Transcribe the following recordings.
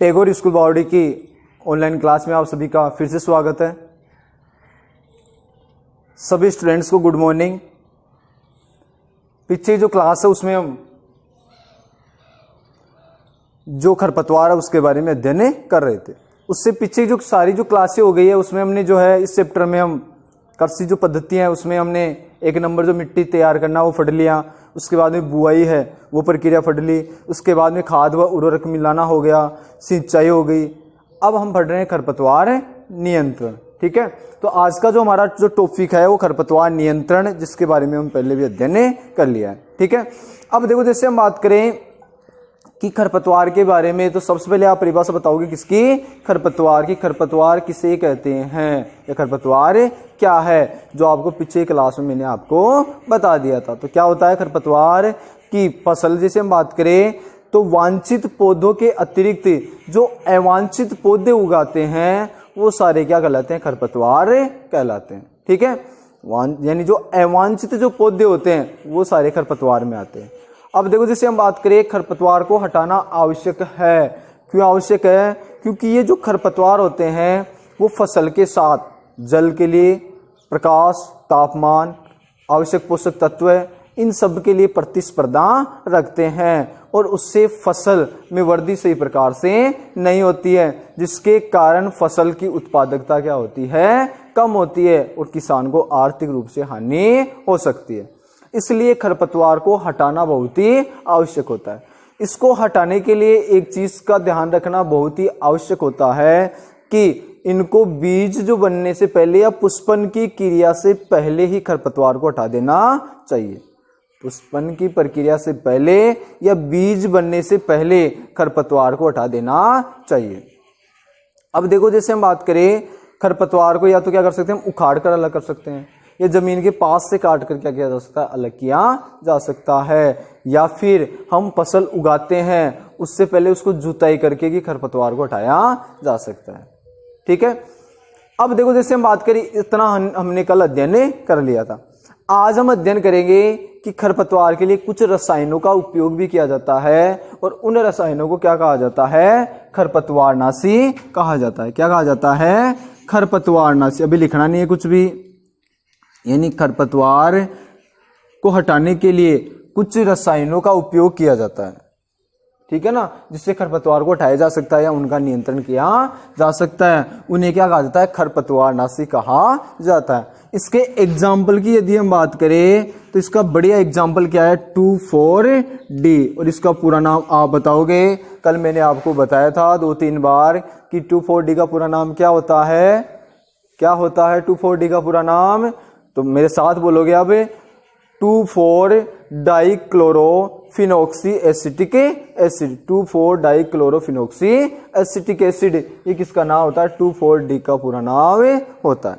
Tagore school बावड़ी की online class में आप सभी का फिर से स्वागत है। सभी स्टूडेंट्स को गुड मॉर्निंग। पीछे जो क्लास है उसमें हम जो खरपतवार है उसके बारे में अध्ययन कर रहे थे। उससे पीछे जो सारी जो क्लासें हो गई है उसमें हमने जो है इस चैप्टर में हम कृषि जो पद्धतियां है उसमें हमने 1 नंबर जो मिट्टी तैयार करना वो पढ़ लिया। उसके बाद में बुआई है वो प्रक्रिया पढ़ ली। उसके बाद में खाद व उर्वरक मिलाना हो गया, सिंचाई हो गई। अब हम पढ़ रहे हैं खरपतवार नियंत्रण। ठीक है, तो आज का जो हमारा जो टॉपिक है वो खरपतवार नियंत्रण, जिसके बारे में हम पहले भी अध्ययन कर लिया है। ठीक है, अब देखो जैसे हम बात करें कि खरपतवार के बारे में, तो सबसे पहले आप परिभाषा बताओगे किसकी? खरपतवार की। खरपतवार किसे कहते हैं या खरपतवार क्या है, जो आपको पिछले क्लास में मैंने आपको बता दिया था। तो क्या होता है खरपतवार की फसल? जैसे हम बात करें तो वांछित पौधों के अतिरिक्त जो अवांछित पौधे उगाते हैं वो सारे क्या कहलाते हैं? खरपतवार कहलाते हैं। ठीक है, यानी जो अवांछित जो पौधे होते हैं वो सारे खरपतवार में आते हैं। अब देखो जैसे हम बात करें खरपतवार को हटाना आवश्यक है। क्यों आवश्यक है? क्योंकि ये जो खरपतवार होते हैं वो फसल के साथ जल के लिए, प्रकाश, तापमान, आवश्यक पोषक तत्व, इन सब के लिए प्रतिस्पर्धा रखते हैं और उससे फसल में वृद्धि सही प्रकार से नहीं होती है, जिसके कारण फसल की उत्पादकता क्या होती है? कम होती है और किसान को आर्थिक रूप से हानि हो सकती है। इसलिए खरपतवार को हटाना बहुत ही आवश्यक होता है। इसको हटाने के लिए एक चीज का ध्यान रखना बहुत ही आवश्यक होता है कि इनको बीज जो बनने से पहले या पुष्पन की क्रिया से पहले ही खरपतवार को हटा देना चाहिए। पुष्पन की प्रक्रिया से पहले या बीज बनने से पहले खरपतवार को हटा देना चाहिए। अब देखो जैसे हम बात करें खरपतवार को या तो क्या कर सकते हैं? हम उखाड़ कर अलग कर सकते हैं, या जमीन के पास से काट कर क्या किया जा सकता है? अलग किया जा सकता है। या फिर हम फसल उगाते हैं उससे पहले उसको जुताई करके कि खरपतवार को हटाया जा सकता है। ठीक है, अब देखो जैसे हम बात करें इतना हमने कल अध्ययन कर लिया था। आज हम अध्ययन करेंगे कि खरपतवार के लिए कुछ रसायनों का उपयोग भी किया जाता है और उन रसायनों को क्या कहा जाता है? खरपतवारनाशी कहा जाता है। क्या कहा जाता है? खरपतवारनाशी। अभी लिखना नहीं है कुछ भी, यानी खरपतवार को हटाने के लिए कुछ रसायनों का उपयोग किया जाता है। ठीक है ना, जिससे खरपतवार को हटाया जा सकता है या उनका नियंत्रण किया जा सकता है। उन्हें क्या कहा जाता है? खरपतवारनाशी कहा जाता है। इसके एग्जाम्पल की यदि हम बात करें तो इसका बढ़िया एग्जाम्पल क्या है? 2,4-D। और इसका पूरा नाम आप बताओगे। कल मैंने आपको बताया था 2-3 बार कि 2,4-D का पूरा नाम क्या होता है? क्या होता है 2,4-D का पूरा नाम? तो मेरे साथ बोलोगे अब, 2,4-डाइक्लोरोफिनॉक्सी एसिटिक एसिड। 2,4-डाइक्लोरोफिनॉक्सी एसिटिक एसिड, ये किसका नाम होता है? 2,4-D का पूरा नाम होता है।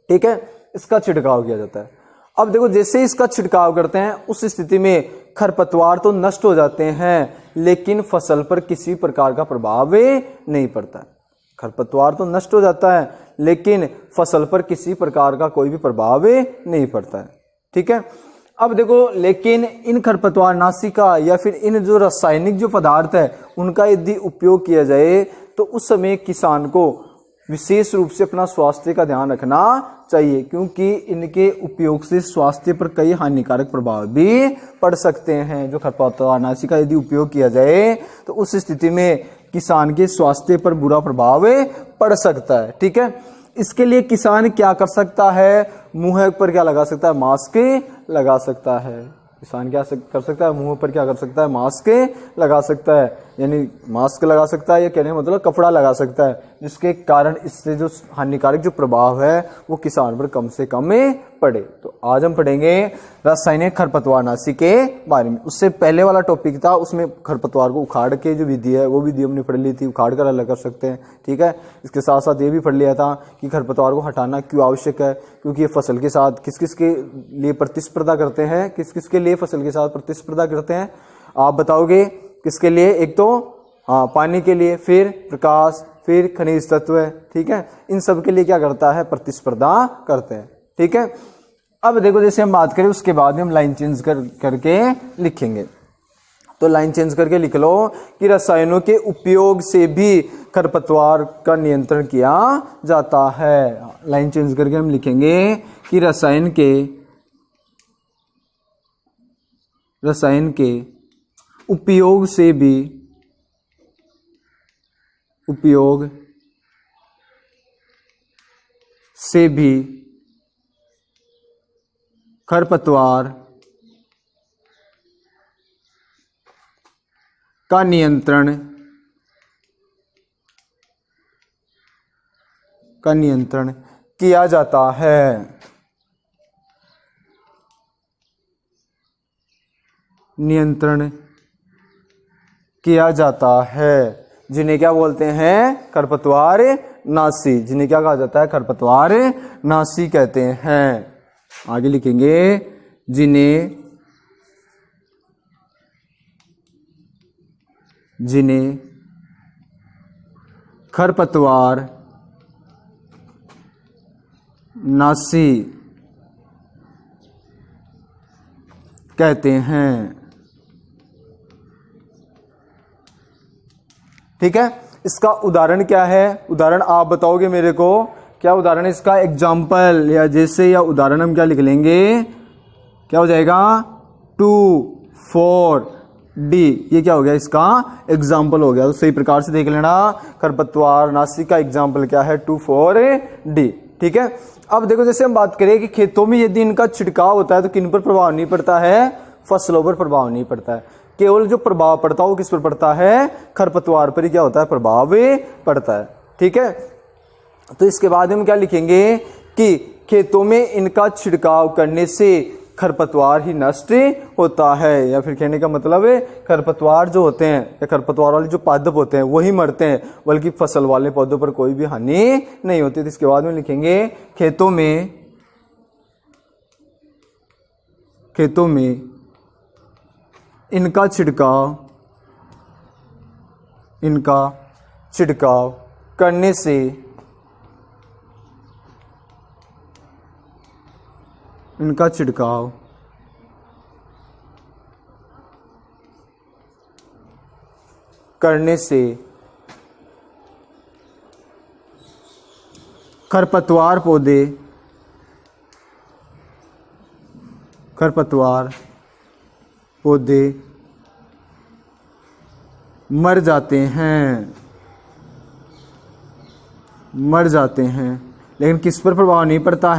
ठीक है, इसका छिड़काव किया जाता है। अब देखो जैसे इसका छिड़काव करते हैं उस स्थिति में खरपतवार तो नष्ट हो जाते हैं, लेकिन फसल पर किसी प्रकार का प्रभाव नहीं पड़ता है। खरपतवार तो नष्ट हो जाता है लेकिन फसल पर किसी प्रकार का कोई भी प्रभाव नहीं पड़ता है। ठीक है, अब देखो लेकिन इन खरपतवारनाशी का या फिर इन जो रासायनिक जो पदार्थ है उनका यदि उपयोग किया जाए तो उस समय किसान को विशेष रूप से अपना स्वास्थ्य का ध्यान रखना चाहिए, क्योंकि इनके उपयोग से स्वास्थ्य पर कई हानिकारक प्रभाव भी पड़ सकते हैं। जो खरपतवारनाशी का यदि उपयोग किया जाए तो उस स्थिति में किसान के स्वास्थ्य पर बुरा प्रभाव पड़ सकता है। ठीक है, इसके लिए किसान क्या कर सकता है? मुंह पर क्या लगा सकता है? मास्क लगा सकता है। किसान क्या कर सकता है? मुंह पर क्या कर सकता है? मास्क लगा सकता है, यानी मास्क लगा सकता है, ये कहने का मतलब कपड़ा लगा सकता है, जिसके कारण इससे जो हानिकारक जो प्रभाव है वो किसान पर कम से कम पड़े। तो आज हम पढ़ेंगे रासायनिक खरपतवारनाशी के बारे में। उससे पहले वाला टॉपिक था उसमें खरपतवार को उखाड़ के जो विधि है वो विधि हमने पढ़ ली थी, उखाड़ कर अलग कर सकते हैं। ठीक है, इसके साथ साथ ये भी पढ़ लिया था कि खरपतवार को हटाना क्यों आवश्यक है, क्योंकि ये फसल के साथ किस किस के लिए प्रतिस्पर्धा करते हैं, किस किस के लिए फसल के साथ प्रतिस्पर्धा करते हैं? आप बताओगे किसके लिए? एक तो पानी के लिए, फिर प्रकाश, फिर खनिज तत्व। ठीक है, इन सब के लिए क्या करता है? प्रतिस्पर्धा करते हैं। ठीक है, अब देखो जैसे हम बात करें उसके बाद में हम लाइन चेंज करके लिखेंगे। तो लाइन चेंज करके लिख लो कि रसायनों के उपयोग से भी खरपतवार का नियंत्रण किया जाता है। लाइन चेंज करके हम लिखेंगे कि रसायन के उपयोग से भी खरपतवार का नियंत्रण किया जाता है। जिन्हें क्या बोलते हैं? खरपतवार नाशी। जिन्हें क्या कहा जाता है? खरपतवार नाशी कहते हैं। आगे लिखेंगे जिन्हें खरपतवार नाशी कहते हैं। ठीक है, इसका उदाहरण क्या है? उदाहरण आप बताओगे मेरे को, क्या उदाहरण है इसका? एग्जाम्पल या जैसे, या उदाहरण हम क्या लिख लेंगे? क्या हो जाएगा? 2,4-D। ये क्या हो गया? इसका एग्जाम्पल हो गया। तो सही प्रकार से देख लेना, खरपतवार नाशी का एग्जाम्पल क्या है? 2,4-D। ठीक है, अब देखो जैसे हम बात करें कि खेतों में यदि इनका छिड़काव होता है तो किन पर प्रभाव नहीं पड़ता है? फसलों पर प्रभाव नहीं पड़ता है। केवल जो प्रभाव पड़ता है वो किस पर पड़ता है? खरपतवार पर ही क्या होता है? प्रभाव पड़ता है। ठीक है, तो इसके बाद हम क्या लिखेंगे कि खेतों में इनका छिड़काव करने से खरपतवार ही नष्ट होता है, या फिर कहने का मतलब है खरपतवार जो होते हैं या खरपतवार वाले जो पादप होते हैं वही मरते हैं, बल्कि फसल वाले पौधों पर कोई भी हानि नहीं होती। तो इसके बाद में लिखेंगे खेतों में इनका छिड़काव करने से खरपतवार पौधे मर जाते हैं। लेकिन किस पर प्रभाव नहीं पड़ता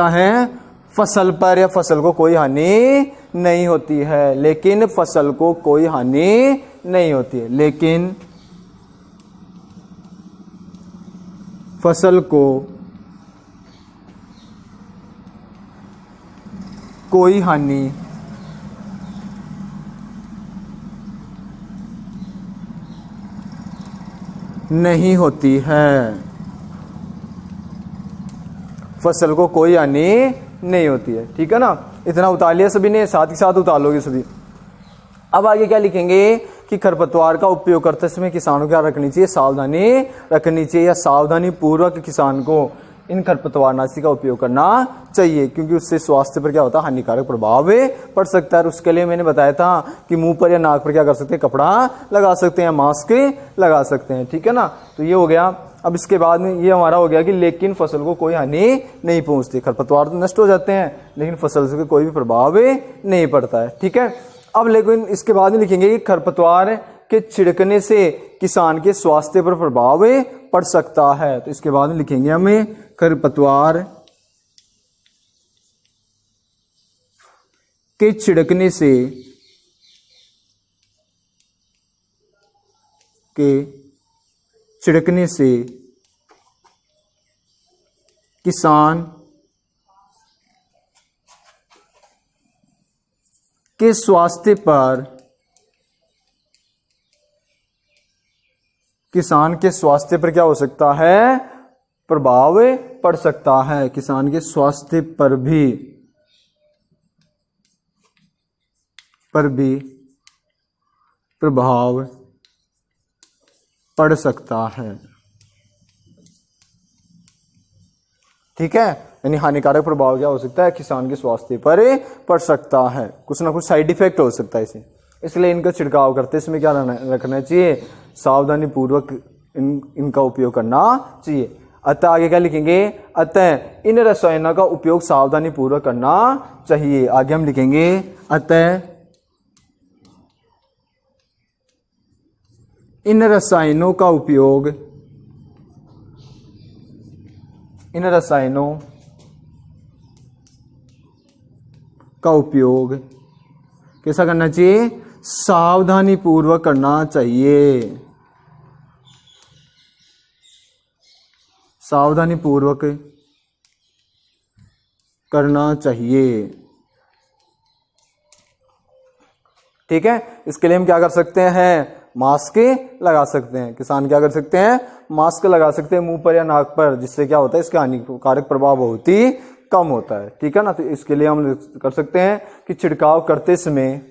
है? फसल पर, या फसल को कोई हानि नहीं होती है। लेकिन फसल को कोई हानि नहीं होती है। लेकिन फसल को कोई हानि नहीं होती है। फसल को कोई हानि नहीं होती है। ठीक है ना, इतना उतार लिया सभी ने, साथ ही साथ उतार लोगे सभी। अब आगे क्या लिखेंगे कि खरपतवार का उपयोग करते समय किसानों को क्या रखनी चाहिए? सावधानी रखनी चाहिए, या सावधानी पूर्वक किसान को इन खरपतवारनाशी का उपयोग करना चाहिए, क्योंकि उससे स्वास्थ्य पर क्या होता है? हानिकारक प्रभाव पड़ सकता है। और उसके लिए मैंने बताया था कि मुंह पर या नाक पर क्या कर सकते हैं? कपड़ा लगा सकते हैं, मास्क लगा सकते हैं। ठीक है ना, तो ये हो गया। अब इसके बाद में ये हमारा हो गया कि लेकिन फसल को कोई हानि नहीं पहुंचती। खरपतवार तो नष्ट हो जाते हैं लेकिन फसल से कोई भी प्रभाव नहीं पड़ता है। ठीक है, अब लेकिन इसके बाद में लिखेंगे कि खरपतवार के छिड़कने से किसान के स्वास्थ्य पर प्रभाव पड़ सकता है। तो इसके बाद में लिखेंगे हमें खरपतवार के छिड़कने से किसान के स्वास्थ्य पर क्या हो सकता है? प्रभाव पड़ सकता है। किसान के स्वास्थ्य पर भी प्रभाव पड़ सकता है। ठीक है, यानी हानिकारक प्रभाव क्या हो सकता है, किसान के स्वास्थ्य पर पड़ सकता है, कुछ ना कुछ साइड इफेक्ट हो सकता है इसे। इसलिए इनका छिड़काव करते समय क्या रखना चाहिए, सावधानी पूर्वक इनका उपयोग करना चाहिए। अतः आगे क्या लिखेंगे, अतः इन रसायनों का उपयोग सावधानी पूर्वक करना चाहिए। आगे हम लिखेंगे अतः इन रसायनों का उपयोग, इन रसायनों का उपयोग कैसा करना चाहिए, सावधानी पूर्वक करना चाहिए, सावधानी पूर्वक करना चाहिए। ठीक है, इसके लिए हम क्या कर सकते हैं, मास्क लगा सकते हैं। किसान क्या कर सकते हैं, मास्क लगा सकते हैं मुंह पर या नाक पर, जिससे क्या होता है, इसका हानिकारक प्रभाव बहुत ही कम होता है। ठीक है ना, तो इसके लिए हम कर सकते हैं कि छिड़काव करते समय,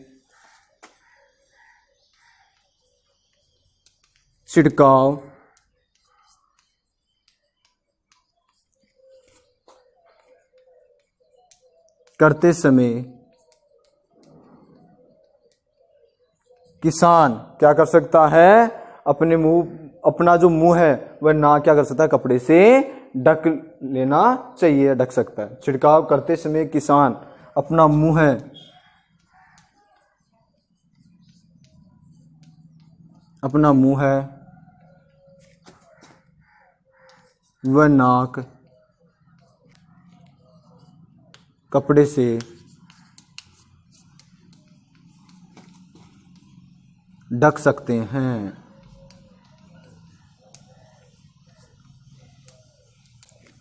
छिड़काव करते समय किसान क्या कर सकता है, अपने मुंह, अपना जो मुंह है वह ना क्या कर सकता है, कपड़े से ढक लेना चाहिए, ढक सकता है। छिड़काव करते समय किसान अपना मुंह है, अपना मुंह है व नाक कपड़े से ढक सकते हैं।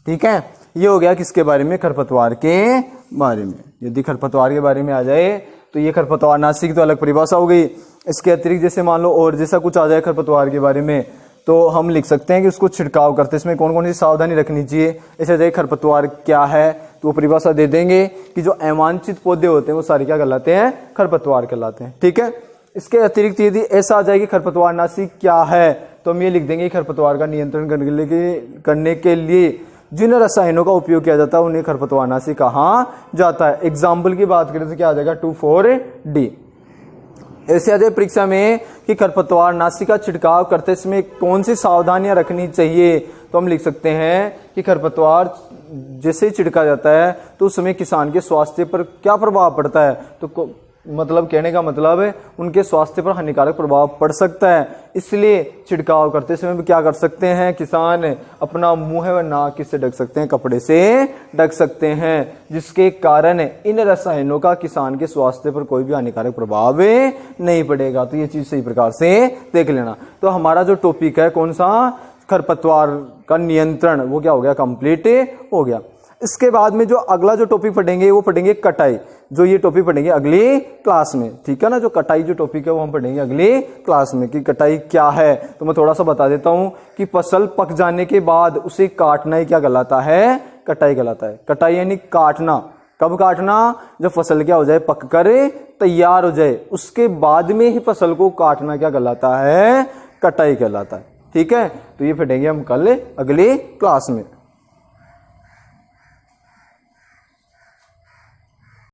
ठीक है, ये हो गया किसके बारे में, खरपतवार के बारे में। यदि खरपतवार के बारे में आ जाए तो ये खरपतवार नाशी की तो अलग परिभाषा हो गई। इसके अतिरिक्त जैसे मान लो और जैसा कुछ आ जाए खरपतवार के बारे में, तो हम लिख सकते हैं कि उसको छिड़काव करते समय कौन कौन सी सावधानी रखनी चाहिए। ऐसे जाए खरपतवार क्या है तो वो परिभाषा दे देंगे कि जो अवांछित पौधे होते हैं वो सारे क्या कहलाते हैं, खरपतवार कहलाते हैं। ठीक है, इसके अतिरिक्त यदि ऐसा आ जाए कि खरपतवार नाशी क्या है तो हम ये लिख देंगे खरपतवार का नियंत्रण करने के लिए जिन रसायनों का उपयोग किया जाता है उन्हें खरपतवारनाशी कहा जाता है। एग्जाम्पल की बात करें तो क्या आ जाएगा, 2,4-D। ऐसे आ जाए परीक्षा में कि खरपतवारनाशी का छिड़काव करते समय कौन सी सावधानियां रखनी चाहिए, तो हम लिख सकते हैं कि खरपतवार जैसे ही छिड़का जाता है तो उस समय किसान के स्वास्थ्य पर क्या प्रभाव पड़ता है, तो मतलब कहने का मतलब है उनके स्वास्थ्य पर हानिकारक प्रभाव पड़ सकता है। इसलिए छिड़काव करते समय भी क्या कर सकते हैं, किसान अपना मुंह व नाक किससे ढक सकते हैं, कपड़े से ढक सकते हैं, जिसके कारण इन रसायनों का किसान के स्वास्थ्य पर कोई भी हानिकारक प्रभाव नहीं पड़ेगा। तो ये चीज सही प्रकार से देख लेना। तो हमारा जो टॉपिक है कौन सा, खरपतवार का नियंत्रण, वो क्या हो गया, कंप्लीट हो गया। इसके बाद में जो अगला जो टॉपिक पढ़ेंगे वो पढ़ेंगे कटाई, जो ये टॉपिक पढ़ेंगे अगली क्लास में। ठीक है ना, जो कटाई जो टॉपिक है वो हम पढ़ेंगे अगली क्लास में कि कटाई क्या है। तो मैं थोड़ा सा बता देता हूं कि फसल पक जाने के बाद उसे काटना ही क्या कहलाता है, कटाई कहलाता है। कटाई यानी काटना, कब काटना, जब फसल क्या हो जाए, पक कर तैयार हो जाए, उसके बाद में ही फसल को काटना क्या कहलाता है, कटाई कहलाता है। ठीक है, तो ये पढ़ेंगे हम कल अगली क्लास में।